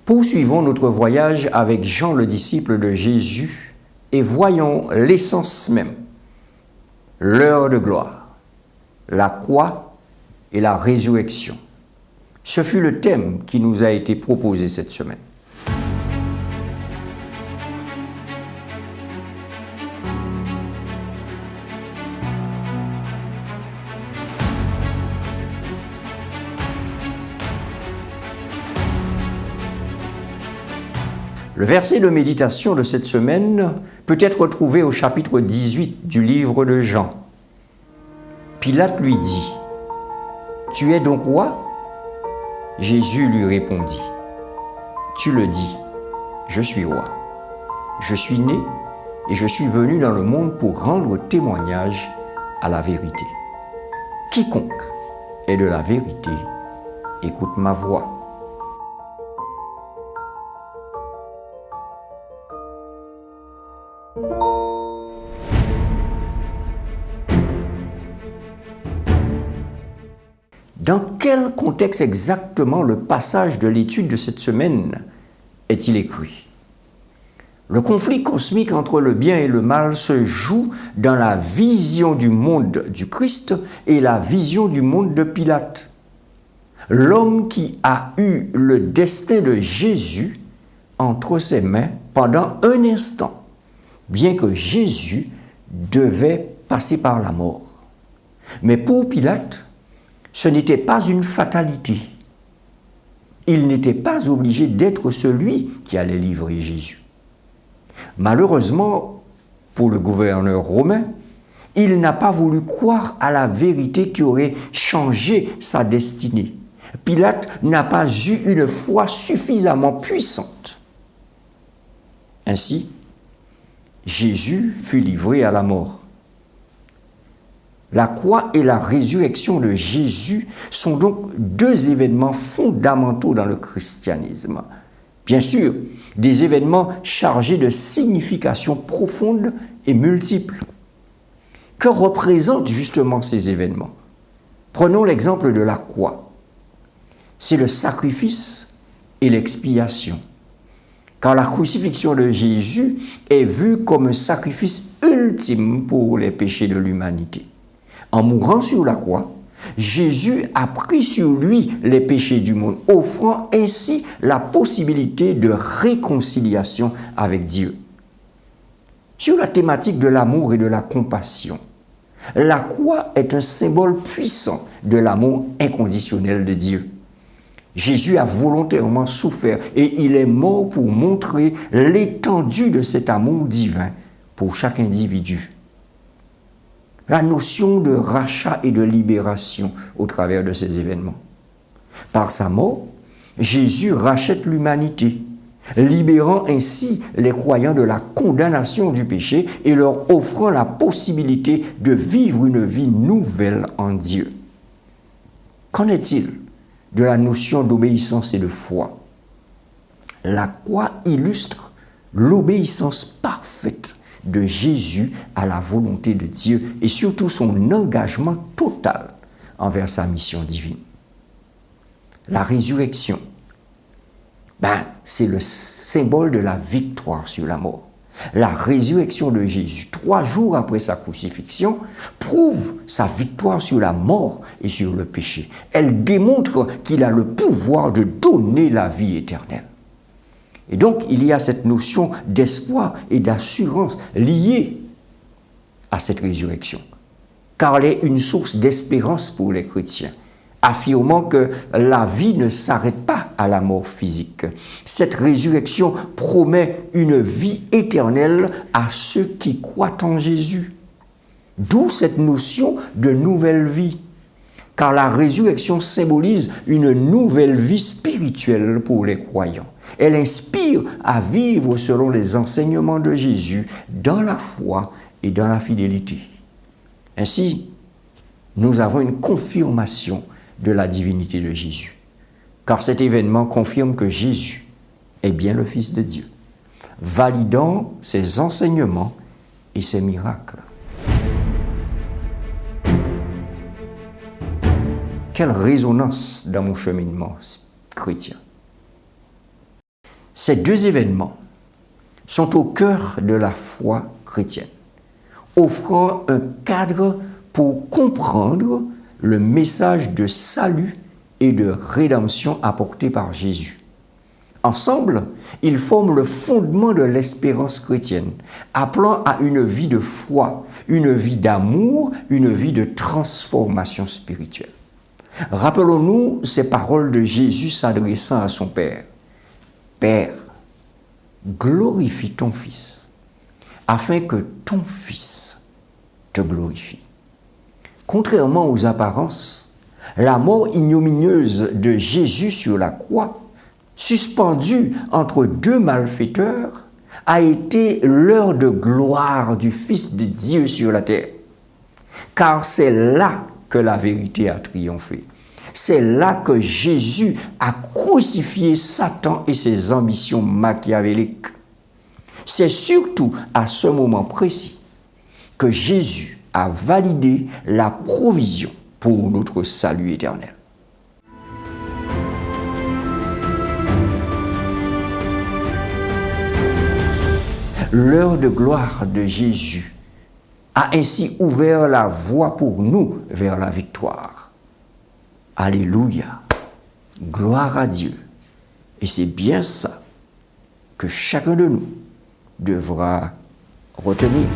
Poursuivons notre voyage avec Jean le disciple de Jésus et voyons l'essence même, l'heure de gloire, la croix et la résurrection. Ce fut le thème qui nous a été proposé cette semaine. Le verset de méditation de cette semaine peut être trouvé au chapitre 18 du livre de Jean. Pilate lui dit : « Tu es donc roi ?» Jésus lui répondit : « Tu le dis, je suis roi. Je suis né et je suis venu dans le monde pour rendre témoignage à la vérité. Quiconque est de la vérité, écoute ma voix. » Dans quel contexte exactement le passage de l'étude de cette semaine est-il écrit? Le conflit cosmique entre le bien et le mal se joue dans la vision du monde du Christ et la vision du monde de Pilate. L'homme qui a eu le destin de Jésus entre ses mains pendant un instant, bien que Jésus devait passer par la mort. Mais pour Pilate, ce n'était pas une fatalité. Il n'était pas obligé d'être celui qui allait livrer Jésus. Malheureusement, pour le gouverneur romain, il n'a pas voulu croire à la vérité qui aurait changé sa destinée. Pilate n'a pas eu une foi suffisamment puissante. Ainsi, Jésus fut livré à la mort. La croix et la résurrection de Jésus sont donc deux événements fondamentaux dans le christianisme. Bien sûr, des événements chargés de significations profondes et multiples. Que représentent justement ces événements? Prenons l'exemple de la croix. C'est le sacrifice et l'expiation. Car la crucifixion de Jésus est vue comme un sacrifice ultime pour les péchés de l'humanité. En mourant sur la croix, Jésus a pris sur lui les péchés du monde, offrant ainsi la possibilité de réconciliation avec Dieu. Sur la thématique de l'amour et de la compassion, la croix est un symbole puissant de l'amour inconditionnel de Dieu. Jésus a volontairement souffert et il est mort pour montrer l'étendue de cet amour divin pour chaque individu. La notion de rachat et de libération au travers de ces événements. Par sa mort, Jésus rachète l'humanité, libérant ainsi les croyants de la condamnation du péché et leur offrant la possibilité de vivre une vie nouvelle en Dieu. Qu'en est-il de la notion d'obéissance et de foi? La croix illustre l'obéissance parfaite de Jésus à la volonté de Dieu et surtout son engagement total envers sa mission divine. La résurrection, c'est le symbole de la victoire sur la mort. La résurrection de Jésus, 3 jours après sa crucifixion, prouve sa victoire sur la mort et sur le péché. Elle démontre qu'il a le pouvoir de donner la vie éternelle. Et donc, il y a cette notion d'espoir et d'assurance liée à cette résurrection, car elle est une source d'espérance pour les chrétiens, affirmant que la vie ne s'arrête pas à la mort physique. Cette résurrection promet une vie éternelle à ceux qui croient en Jésus. D'où cette notion de nouvelle vie, car la résurrection symbolise une nouvelle vie spirituelle pour les croyants. Elle inspire à vivre selon les enseignements de Jésus dans la foi et dans la fidélité. Ainsi, nous avons une confirmation de la divinité de Jésus, car cet événement confirme que Jésus est bien le Fils de Dieu, validant ses enseignements et ses miracles. Quelle résonance dans mon cheminement chrétien! Ces deux événements sont au cœur de la foi chrétienne, offrant un cadre pour comprendre le message de salut et de rédemption apporté par Jésus. Ensemble, ils forment le fondement de l'espérance chrétienne, appelant à une vie de foi, une vie d'amour, une vie de transformation spirituelle. Rappelons-nous ces paroles de Jésus s'adressant à son Père. Père, glorifie ton Fils, afin que ton Fils te glorifie. Contrairement aux apparences, la mort ignominieuse de Jésus sur la croix, suspendu entre deux malfaiteurs, a été l'heure de gloire du Fils de Dieu sur la terre. Car c'est là que la vérité a triomphé. C'est là que Jésus a crucifié Satan et ses ambitions machiavéliques. C'est surtout à ce moment précis que Jésus a validé la provision pour notre salut éternel. L'heure de gloire de Jésus a ainsi ouvert la voie pour nous vers la victoire. Alléluia, gloire à Dieu. Et c'est bien ça que chacun de nous devra retenir.